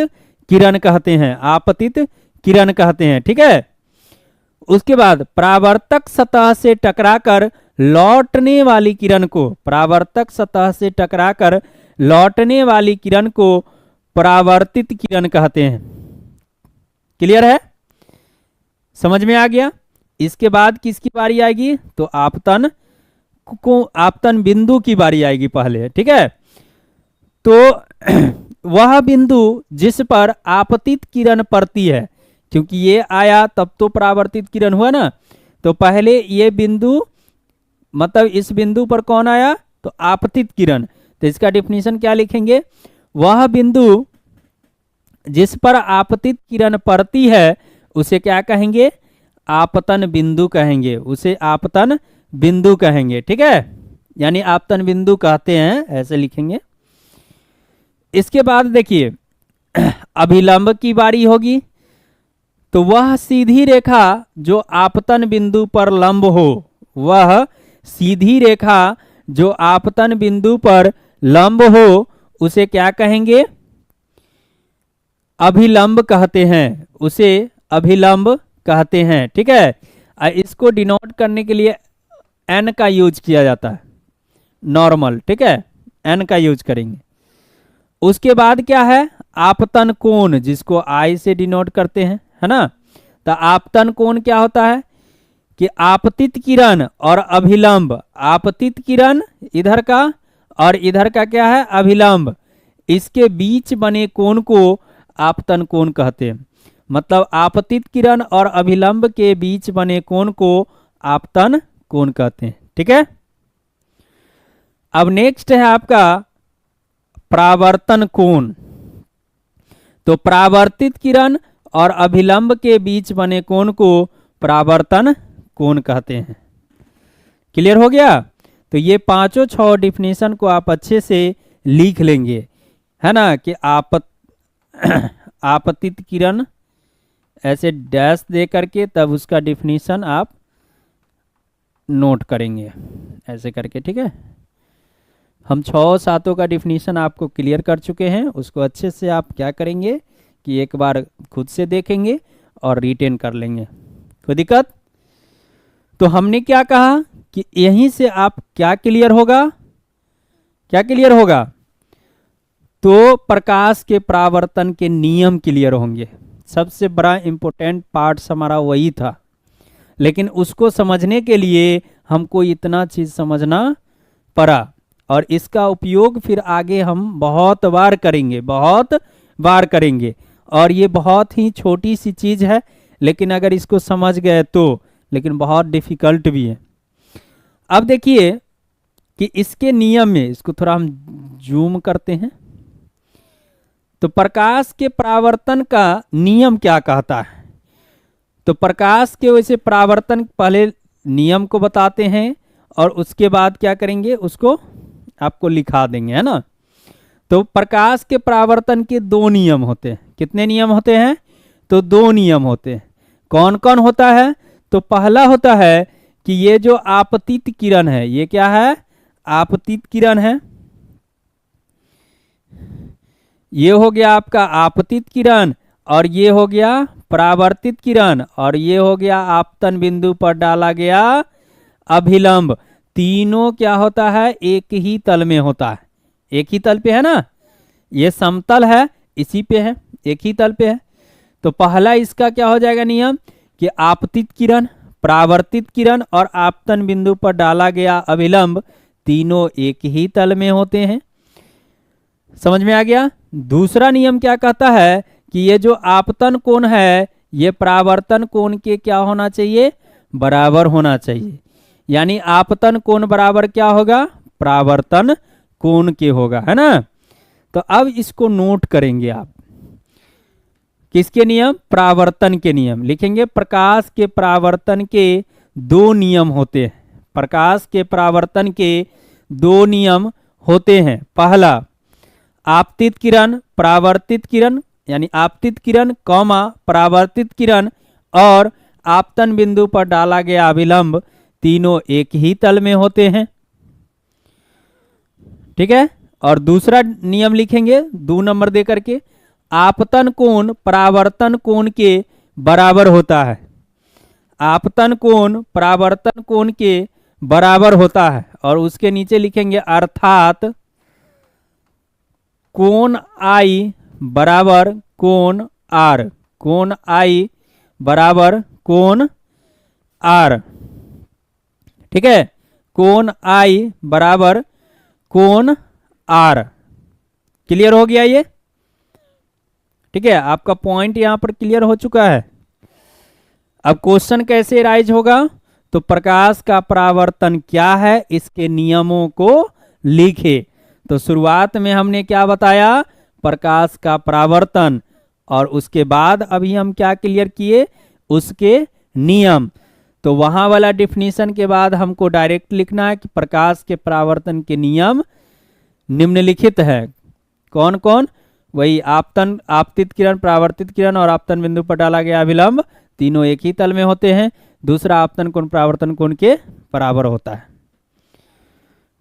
किरण कहते हैं, आपतित किरण कहते हैं। ठीक है, उसके बाद परावर्तक सतह से टकराकर लौटने वाली किरण को, परावर्तक सतह से टकराकर लौटने वाली किरण को परावर्तित किरण कहते हैं। क्लियर है, समझ में आ गया। इसके बाद किसकी बारी आएगी, तो आपतन को, आपतन बिंदु की बारी आएगी पहले। ठीक है, तो वह बिंदु जिस पर आपतित किरण पड़ती है, क्योंकि ये आया तब तो परावर्तित किरण हुआ ना, तो पहले ये बिंदु मतलब इस बिंदु पर कौन आया, तो आपतित किरण। तो इसका डिफिनीशन क्या लिखेंगे, वह बिंदु जिस पर आपतित किरण पड़ती है उसे क्या कहेंगे, आपतन बिंदु कहेंगे, उसे आपतन बिंदु कहेंगे। ठीक है, यानी आपतन बिंदु कहते हैं, ऐसे लिखेंगे। इसके बाद देखिए अभिलंब की बारी होगी। तो वह सीधी रेखा जो आपतन बिंदु पर लंब हो, वह सीधी रेखा जो आपतन बिंदु पर लंब हो उसे क्या कहेंगे, अभिलंब कहते हैं, उसे अभिलंब कहते हैं। ठीक है, इसको डिनोट करने के लिए एन का यूज किया जाता है, नॉर्मल। ठीक है, एन का यूज करेंगे। उसके बाद क्या है, आपतन कोण, जिसको आई से डिनोट करते हैं, है ना। तो आपतन कोण क्या होता है कि आपतित किरण और अभिलंब, आपतित किरण इधर का और इधर का क्या है, अभिलंब, इसके बीच बने कोण को आपतन कोण कहते हैं। मतलब आपतित किरण और अभिलंब के बीच बने कोण को आपतन कोण कहते हैं। ठीक है, अब नेक्स्ट है आपका परावर्तन कोण। तो परावर्तित किरण और अभिलंब के बीच बने कोण को परावर्तन कोण कहते हैं। क्लियर हो गया। तो ये पांचों 6 डिफिनेशन को आप अच्छे से लिख लेंगे, है ना, कि आपतित किरण ऐसे डैश दे करके तब उसका डिफिनीशन आप नोट करेंगे ऐसे करके। ठीक है, हम 6-7 का डिफिनीशन आपको क्लियर कर चुके हैं, उसको अच्छे से आप क्या करेंगे कि एक बार खुद से देखेंगे और रिटेन कर लेंगे। कोई दिक्कत? तो हमने क्या कहा कि यहीं से आप क्या क्लियर होगा, क्या क्लियर होगा, तो प्रकाश के परावर्तन के नियम क्लियर होंगे। सबसे बड़ा इंपॉर्टेंट पार्ट हमारा वही था, लेकिन उसको समझने के लिए हमको इतना चीज समझना पड़ा, और इसका उपयोग फिर आगे हम बहुत बार करेंगे, बहुत बार करेंगे। और ये बहुत ही छोटी सी चीज है, लेकिन अगर इसको समझ गए तो, लेकिन बहुत डिफिकल्ट भी है। अब देखिए कि इसके नियम में, इसको थोड़ा हम जूम करते हैं, तो प्रकाश के परावर्तन का नियम क्या कहता है। तो प्रकाश के वैसे परावर्तन पहले नियम को बताते हैं, और उसके बाद क्या करेंगे, उसको आपको लिखा देंगे, है ना। तो प्रकाश के परावर्तन के दो नियम होते हैं। कितने नियम होते हैं, तो दो नियम होते हैं। कौन कौन होता है, तो पहला होता है कि ये जो आपतित किरण है, ये क्या है, आपतित किरण है। ये हो गया आपका आपतित किरण, और ये हो गया परावर्तित किरण, और ये हो गया आपतन बिंदु पर डाला गया अभिलंब। तीनों क्या होता है, एक ही तल में होता है, एक ही तल पे है ना, ये समतल है, इसी पे है, एक ही तल पे है। तो पहला इसका क्या हो जाएगा नियम, कि आपतित किरण, परावर्तित किरण और आपतन बिंदु पर डाला गया अभिलंब तीनों एक ही तल में होते हैं। समझ में आ गया। दूसरा नियम क्या कहता है कि ये जो आपतन कोण है, ये परावर्तन कोण के क्या होना चाहिए, बराबर होना चाहिए। यानी आपतन कोण बराबर क्या होगा, परावर्तन कोण के होगा, है ना। तो अब इसको नोट करेंगे आप, किसके नियम, परावर्तन के नियम लिखेंगे। प्रकाश के परावर्तन के दो नियम होते हैं, प्रकाश के परावर्तन के दो नियम होते हैं। पहला आपतित किरण, परावर्तित किरण, यानी आपतित किरण कौमा परावर्तित किरण और आपतन बिंदु पर डाला गया अभिलंब तीनों एक ही तल में होते हैं, ठीक है। और दूसरा नियम लिखेंगे 2 नंबर दे करके, आपतन कोण परावर्तन कोण के बराबर होता है, आपतन कोण परावर्तन कोण के बराबर होता है। और उसके नीचे लिखेंगे अर्थात कोण आई बराबर कोण आर, कोण आई बराबर कोण आर, ठीक है। कोण आई बराबर कोण आर, क्लियर हो गया ये, ठीक है। आपका पॉइंट यहां पर क्लियर हो चुका है। अब क्वेश्चन कैसे राइज होगा, तो प्रकाश का परावर्तन क्या है, इसके नियमों को लिखे। तो शुरुआत में हमने क्या बताया, प्रकाश का परावर्तन, और उसके बाद अभी हम क्या क्लियर किए, उसके नियम। तो वहां वाला डिफिनीशन के बाद हमको डायरेक्ट लिखना है कि प्रकाश के परावर्तन के नियम निम्नलिखित है। कौन कौन, वही आपतन, आपतित किरण, परावर्तित किरण और आपतन बिंदु पर डाला गया अभिलंब तीनों एक ही तल में होते हैं। दूसरा आपतन कोण परावर्तन कोण के बराबर होता है,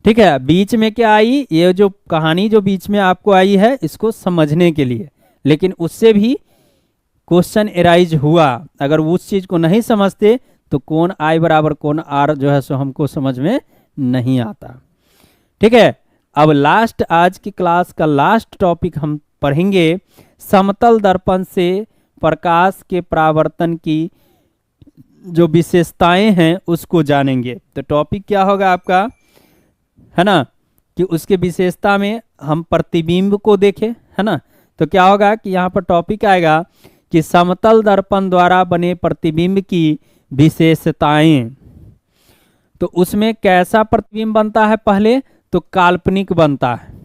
ठीक है। बीच में क्या आई, ये जो कहानी जो बीच में आपको आई है, इसको समझने के लिए, लेकिन उससे भी क्वेश्चन एराइज हुआ। अगर उस चीज को नहीं समझते तो कोण आई बराबर कोण आर जो है सो हमको समझ में नहीं आता, ठीक है। अब लास्ट, आज की क्लास का लास्ट टॉपिक हम पढ़ेंगे, समतल दर्पण से प्रकाश के परावर्तन की जो विशेषताएं हैं उसको जानेंगे। तो टॉपिक क्या होगा आपका, है ना, कि उसके विशेषता में हम प्रतिबिंब को देखें, है ना। तो क्या होगा कि यहाँ पर टॉपिक आएगा कि समतल दर्पण द्वारा बने प्रतिबिंब की विशेषताएं। तो उसमें कैसा प्रतिबिंब बनता है, पहले तो काल्पनिक बनता है।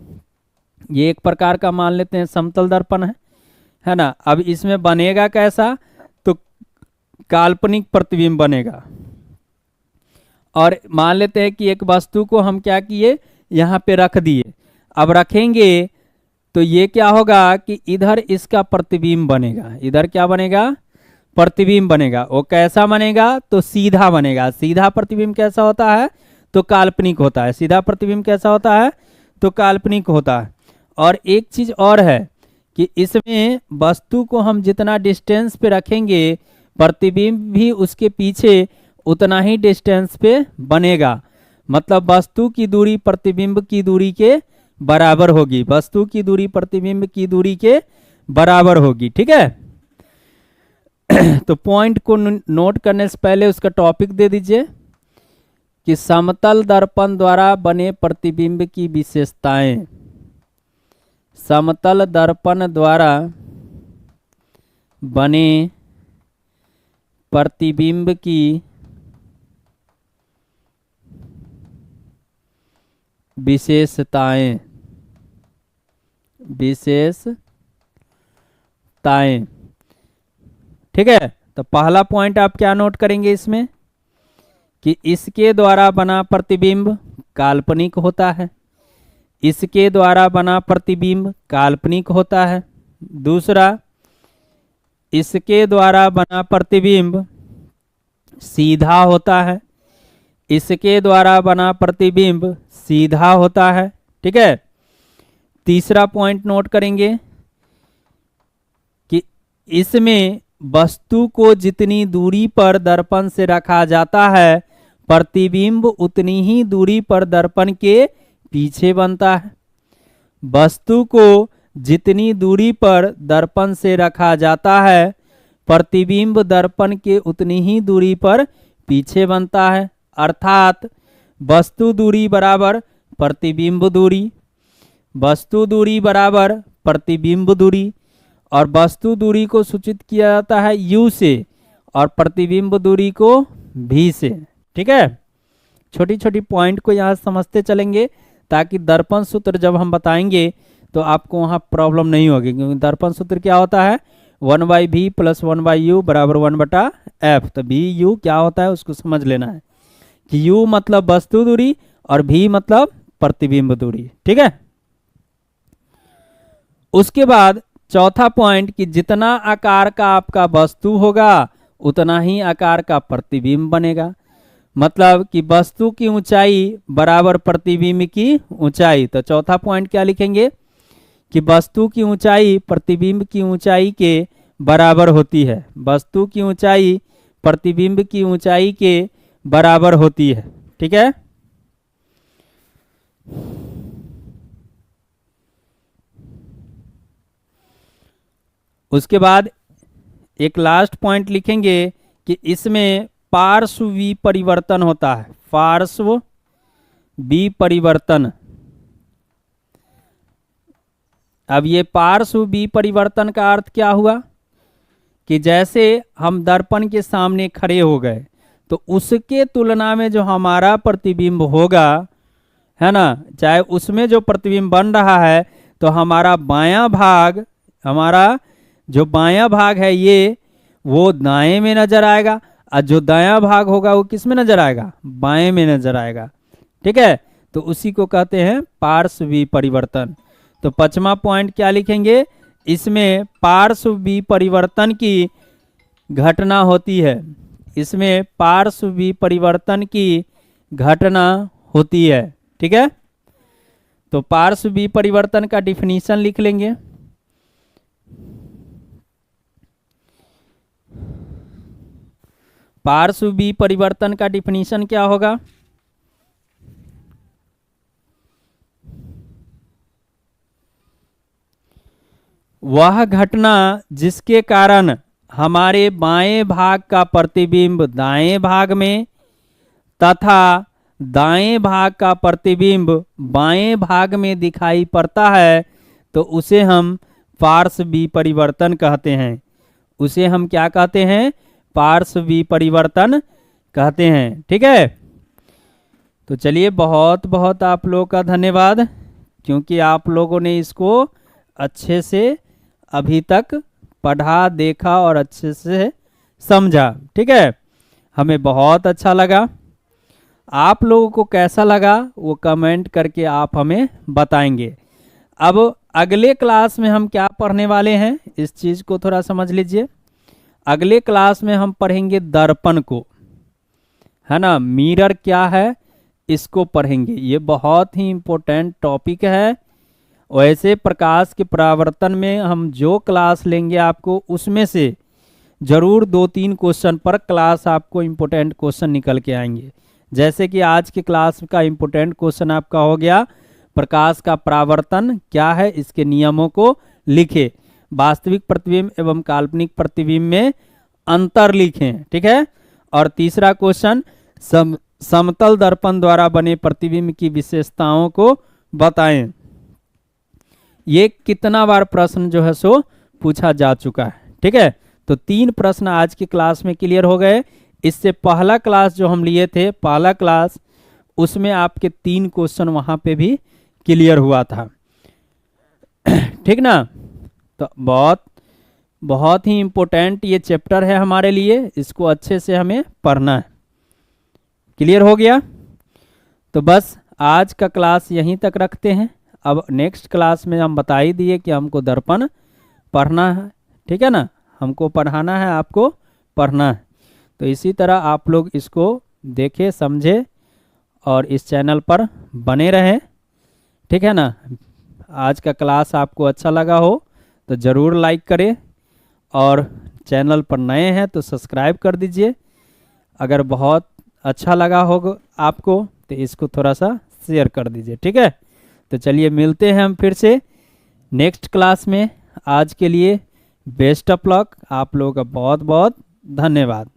ये एक प्रकार का मान लेते हैं समतल दर्पण है ना। अब इसमें बनेगा कैसा, तो काल्पनिक प्रतिबिंब बनेगा। और मान लेते हैं कि एक वस्तु को हम क्या किए, यहाँ पे रख दिए। अब रखेंगे तो ये क्या होगा कि इधर इसका प्रतिबिंब बनेगा, इधर क्या बनेगा, प्रतिबिंब बनेगा। वो कैसा बनेगा, तो सीधा बनेगा। सीधा प्रतिबिंब कैसा होता है, तो काल्पनिक होता है। सीधा प्रतिबिंब कैसा होता है, तो काल्पनिक होता है। और एक चीज और है कि इसमें वस्तु को हम जितना डिस्टेंस पे रखेंगे, प्रतिबिंब भी उसके पीछे उतना ही डिस्टेंस पे बनेगा। मतलब वस्तु की दूरी प्रतिबिंब की दूरी के बराबर होगी, वस्तु की दूरी प्रतिबिंब की दूरी के बराबर होगी। ठीक है। तो पॉइंट को नोट करने से पहले उसका टॉपिक दे दीजिए कि समतल दर्पण द्वारा बने प्रतिबिंब की विशेषताएं। समतल दर्पण द्वारा बने प्रतिबिंब की विशेषताएं। ठीक है। तो पहला पॉइंट आप क्या नोट करेंगे इसमें कि इसके द्वारा बना प्रतिबिंब काल्पनिक होता है। इसके द्वारा बना प्रतिबिंब काल्पनिक होता है। दूसरा, इसके द्वारा बना प्रतिबिंब सीधा होता है। इसके द्वारा बना प्रतिबिंब सीधा होता है। ठीक है। तीसरा पॉइंट नोट करेंगे कि इसमें वस्तु को जितनी दूरी पर दर्पण से रखा जाता है, प्रतिबिंब उतनी ही दूरी पर दर्पण के पीछे बनता है। वस्तु को जितनी दूरी पर दर्पण से रखा जाता है, प्रतिबिंब दर्पण के उतनी ही दूरी पर पीछे बनता है। अर्थात वस्तु दूरी बराबर प्रतिबिंब दूरी, वस्तु दूरी बराबर प्रतिबिंब दूरी, और वस्तु दूरी को सूचित किया जाता है u से और प्रतिबिंब दूरी को v से। ठीक है। छोटी छोटी पॉइंट को यहाँ समझते चलेंगे ताकि दर्पण सूत्र जब हम बताएंगे तो आपको वहाँ प्रॉब्लम नहीं होगी, क्योंकि दर्पण सूत्र क्या होता है 1/v + 1/u बराबर 1/f। तो vu क्या होता है उसको समझ लेना है कि u मतलब वस्तु दूरी और v मतलब प्रतिबिंब दूरी। ठीक है। उसके बाद चौथा पॉइंट कि जितना आकार का आपका वस्तु होगा उतना ही आकार का प्रतिबिंब बनेगा। मतलब कि वस्तु की ऊंचाई बराबर प्रतिबिंब की ऊंचाई। तो चौथा पॉइंट क्या लिखेंगे कि वस्तु की ऊंचाई प्रतिबिंब की ऊंचाई के बराबर होती है। वस्तु की ऊंचाई प्रतिबिंब की ऊंचाई के बराबर होती है। ठीक है। उसके बाद एक लास्ट पॉइंट लिखेंगे कि इसमें पार्श्व विपरिवर्तन होता है। पार्श्व विपरिवर्तन। अब ये पार्श्व विपरिवर्तन का अर्थ क्या हुआ कि जैसे हम दर्पण के सामने खड़े हो गए तो उसके तुलना में जो हमारा प्रतिबिंब होगा, है ना, चाहे उसमें जो प्रतिबिंब बन रहा है तो हमारा बायां भाग, हमारा जो बायां भाग है ये वो दाएं में नजर आएगा, और जो दायां भाग होगा वो किस में नजर आएगा, बाएं में नजर आएगा। ठीक है। तो उसी को कहते हैं पार्श्व विपरिवर्तन। तो पांचवा पॉइंट क्या लिखेंगे, इसमें पार्श्व विपरिवर्तन की घटना होती है। इसमें पार्श्व विपरिवर्तन की घटना होती है। ठीक है। तो पार्श्व विपरिवर्तन का डिफिनीशन लिख लेंगे। पार्श्व विपरिवर्तन का डिफिनीशन क्या होगा, वह घटना जिसके कारण हमारे बाएं भाग का प्रतिबिंब दाएं भाग में तथा दाएं भाग का प्रतिबिंब बाएं भाग में दिखाई पड़ता है, तो उसे हम पार्श्व विपरिवर्तन कहते हैं। उसे हम क्या कहते हैं, पार्श्व विपरिवर्तन कहते हैं। ठीक है। तो चलिए, बहुत बहुत आप लोगों का धन्यवाद, क्योंकि आप लोगों ने इसको अच्छे से अभी तक पढ़ा, देखा और अच्छे से समझा। ठीक है। हमें बहुत अच्छा लगा। आप लोगों को कैसा लगा वो कमेंट करके आप हमें बताएंगे। अब अगले क्लास में हम क्या पढ़ने वाले हैं, इस चीज़ को थोड़ा समझ लीजिए। अगले क्लास में हम पढ़ेंगे दर्पण को, है ना, मिरर क्या है इसको पढ़ेंगे। ये बहुत ही इम्पोर्टेंट टॉपिक है। वैसे प्रकाश के परावर्तन में हम जो क्लास लेंगे आपको उसमें से जरूर 2-3 क्वेश्चन पर क्लास आपको इम्पोर्टेंट क्वेश्चन निकल के आएंगे। जैसे कि आज की क्लास का इम्पोर्टेंट क्वेश्चन आपका हो गया प्रकाश का परावर्तन क्या है, इसके नियमों को लिखे। वास्तविक प्रतिबिंब एवं काल्पनिक प्रतिबिंब में अंतर लिखें, ठीक है। और तीसरा क्वेश्चन समतल दर्पण द्वारा बने प्रतिबिंब की विशेषताओं को बताएं। ये कितना बार प्रश्न जो है सो पूछा जा चुका है, ठीक है। तो 3 प्रश्न आज की क्लास में क्लियर हो गए। इससे पहला क्लास जो हम लिए थे, पहला क्लास, उसमें आपके 3 क्वेश्चन वहां पे भी क्लियर हुआ था, ठीक ना। तो बहुत ही इम्पोर्टेंट ये चैप्टर है हमारे लिए, इसको अच्छे से हमें पढ़ना है। क्लियर हो गया? तो बस आज का क्लास यहीं तक रखते हैं। अब नेक्स्ट क्लास में हम बता ही दिए कि हमको दर्पण पढ़ना है, ठीक है ना। हमको पढ़ाना है, आपको पढ़ना है। तो इसी तरह आप लोग इसको देखें, समझे और इस चैनल पर बने रहें, ठीक है ना। आज का क्लास आपको अच्छा लगा हो तो ज़रूर लाइक करें और चैनल पर नए हैं तो सब्सक्राइब कर दीजिए। अगर बहुत अच्छा लगा होगा आपको तो इसको थोड़ा सा शेयर कर दीजिए, ठीक है। तो चलिए मिलते हैं हम फिर से नेक्स्ट क्लास में। आज के लिए बेस्ट ऑफ लक, आप लोगों का बहुत बहुत धन्यवाद।